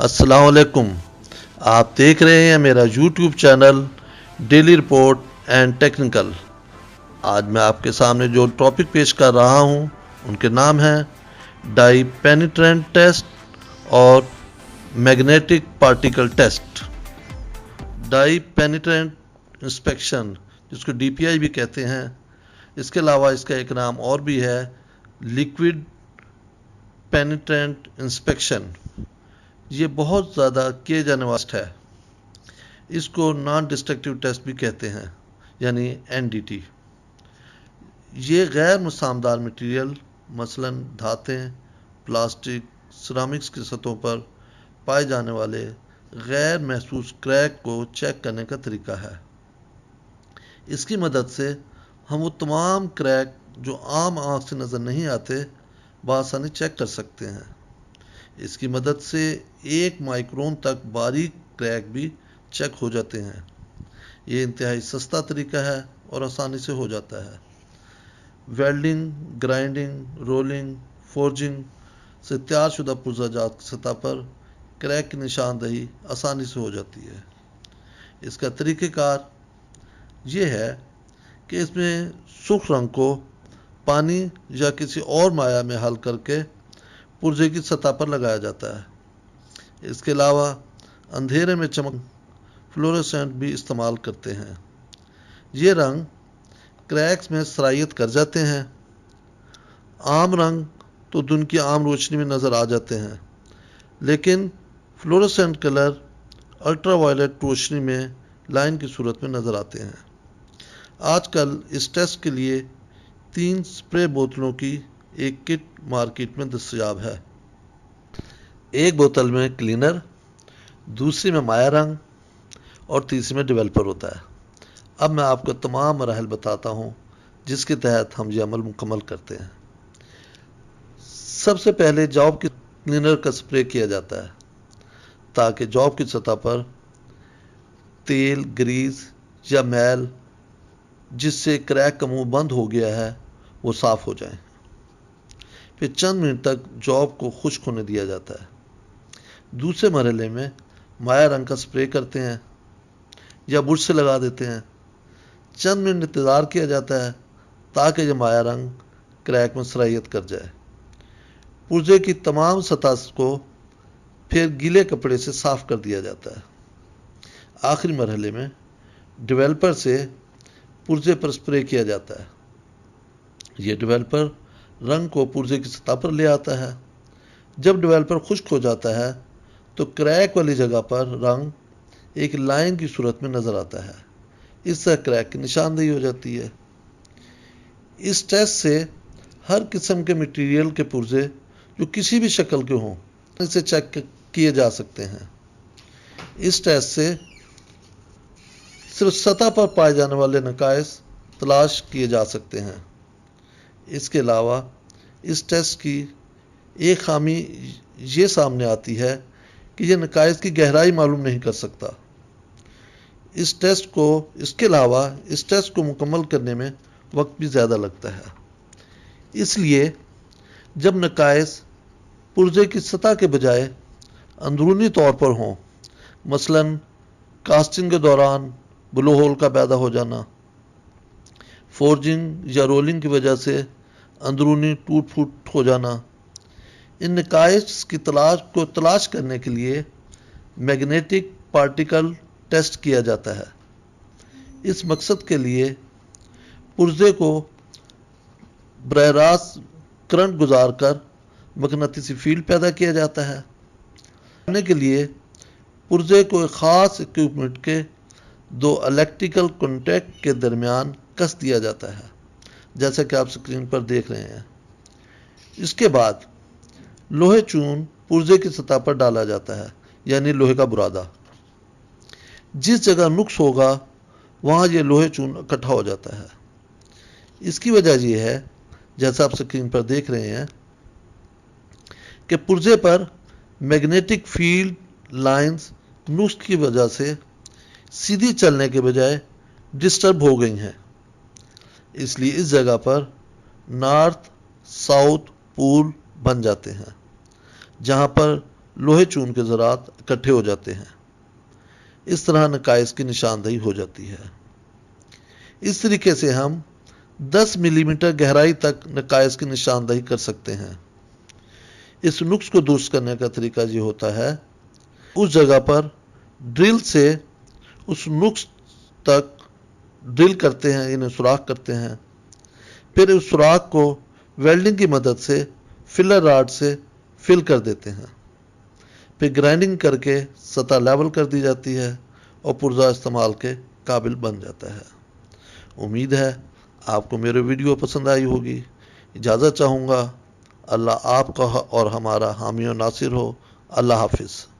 अस्सलाम वालेकुम। आप देख रहे हैं मेरा YouTube channel daily report and technical. आज मैं आपके सामने जो टॉपिक पेश कर रहा हूं उनके नाम हैं डाई पेनिट्रेंट टेस्ट और magnetic particle test. Dye penetrant inspection, जिसको डीपीआई भी कहते हैं, इसके अलावा इसका एक नाम और भी है लिक्विड पेनिट्रेंट इंस्पेक्शन। ये बहुत ज़्यादा किए जाने वाला है। इसको नॉन डिस्ट्रक्टिव टेस्ट भी कहते हैं, यानी एनडीटी। ये गैर मसामदार मटेरियल मसलन धातें, प्लास्टिक, सिरामिक्स की सतहों पर पाए जाने वाले गैर महसूस क्रैक को चेक करने का तरीका है। इसकी मदद से हम वो तमाम क्रैक जो आम आँख से नज़र नहीं आते बआसानी चेक कर सकते हैं। इसकी मदद से 1 माइक्रोन तक बारीक क्रैक भी चेक हो जाते हैं। ये इंतहाई सस्ता तरीका है और आसानी से हो जाता है। वेल्डिंग, ग्राइंडिंग, रोलिंग, फोर्जिंग से तैयारशुदा पुर्जाजात की सतह पर क्रैक की निशानदही आसानी से हो जाती है। इसका तरीक़ेकार ये है कि इसमें सुर्ख रंग को पानी या किसी और माया में हल करके पुर्जे की सतह पर लगाया जाता है। इसके अलावा अंधेरे में चमक फ्लोरोसेंट भी इस्तेमाल करते हैं। ये रंग क्रैक्स में सरायत कर जाते हैं। आम रंग तो दिन की आम रोशनी में नज़र आ जाते हैं, लेकिन फ्लोरोसेंट कलर अल्ट्रावायलेट रोशनी में लाइन की सूरत में नज़र आते हैं। आजकल इस टेस्ट के लिए 3 स्प्रे बोतलों की एक किट मार्केट में दस्तयाब है। एक बोतल में क्लीनर, दूसरी में माया रंग और तीसरी में डेवलपर होता है। अब मैं आपको तमाम मराहल बताता हूँ जिसके तहत हम ये अमल मुकम्मल करते हैं। सबसे पहले जॉब की क्लीनर का स्प्रे किया जाता है ताकि जॉब की सतह पर तेल, ग्रीस या मैल जिससे क्रैक का मुंह बंद हो गया है वो साफ़ हो जाए। फिर चंद मिनट तक जॉब को खुश्क होने दिया जाता है। दूसरे मरहले में माया रंग का स्प्रे करते हैं या बुरश से लगा देते हैं। चंद मिनट इंतज़ार किया जाता है ताकि यह माया रंग क्रैक में सरायत कर जाए। पुर्जे की तमाम सतह को फिर गीले कपड़े से साफ़ कर दिया जाता है। आखिरी मरहले में डेवलपर से पुर्जे पर स्प्रे किया जाता है। यह डेवलपर रंग को पुर्जे की सतह पर ले आता है। जब डेवलपर खुश्क हो जाता है तो क्रैक वाली जगह पर रंग एक लाइन की सूरत में नज़र आता है। इससे क्रैक की निशानदेही हो जाती है। इस टेस्ट से हर किस्म के मटेरियल के पुर्जे जो किसी भी शक्ल के हों इसे चेक किए जा सकते हैं। इस टेस्ट से सिर्फ सतह पर पाए जाने वाले नकाइस तलाश किए जा सकते हैं। इसके अलावा इस टेस्ट की एक खामी ये सामने आती है कि यह नकाइस की गहराई मालूम नहीं कर सकता। इसके अलावा इस टेस्ट को मुकम्मल करने में वक्त भी ज़्यादा लगता है। इसलिए जब नकाइस पुर्जे की सतह के बजाय अंदरूनी तौर पर हों, मसलन कास्टिंग के दौरान ब्लो होल का पैदा हो जाना, फोर्जिंग या रोलिंग की वजह से अंदरूनी टूट फूट हो जाना, इन नकाइस की तलाश करने के लिए मैग्नेटिक पार्टिकल टेस्ट किया जाता है। इस मकसद के लिए पुर्जे को बराह रास्त करंट गुजारकर मकनातीसी फील्ड पैदा किया जाता है। करने के लिए पुर्जे को एक ख़ास इक्विपमेंट के 2 इलेक्ट्रिकल कॉन्टैक्ट के दरमियान कस दिया जाता है, जैसा कि आप स्क्रीन पर देख रहे हैं। इसके बाद लोहे चून पुर्जे की सतह पर डाला जाता है, यानी लोहे का बुरादा। जिस जगह नुक्स होगा वहाँ ये लोहे चून इकट्ठा हो जाता है। इसकी वजह यह है, जैसा आप स्क्रीन पर देख रहे हैं, कि पुर्जे पर मैग्नेटिक फील्ड लाइंस नुक्स की वजह से सीधी चलने के बजाय डिस्टर्ब हो गई हैं। इसलिए इस जगह पर नॉर्थ साउथ पोल बन जाते हैं, जहाँ पर लोहे चून के ज़रात इकट्ठे हो जाते हैं। इस तरह नकाइस की निशानदही हो जाती है। इस तरीके से हम 10 मिलीमीटर गहराई तक नकाइस की निशानदही कर सकते हैं। इस नुक्स को दुरुस्त करने का तरीका ये होता है, उस जगह पर ड्रिल से उस नुक्स तक ड्रिल करते हैं, इन्हें सुराख करते हैं। फिर उस सुराख को वेल्डिंग की मदद से फिलर राड से फिल कर देते हैं। फिर ग्राइंडिंग करके सतह लेवल कर दी जाती है और पुर्जा इस्तेमाल के काबिल बन जाता है। उम्मीद है आपको मेरी वीडियो पसंद आई होगी। इजाज़त चाहूँगा। अल्लाह आपका और हमारा हामी और नासिर हो। अल्लाह हाफिज़।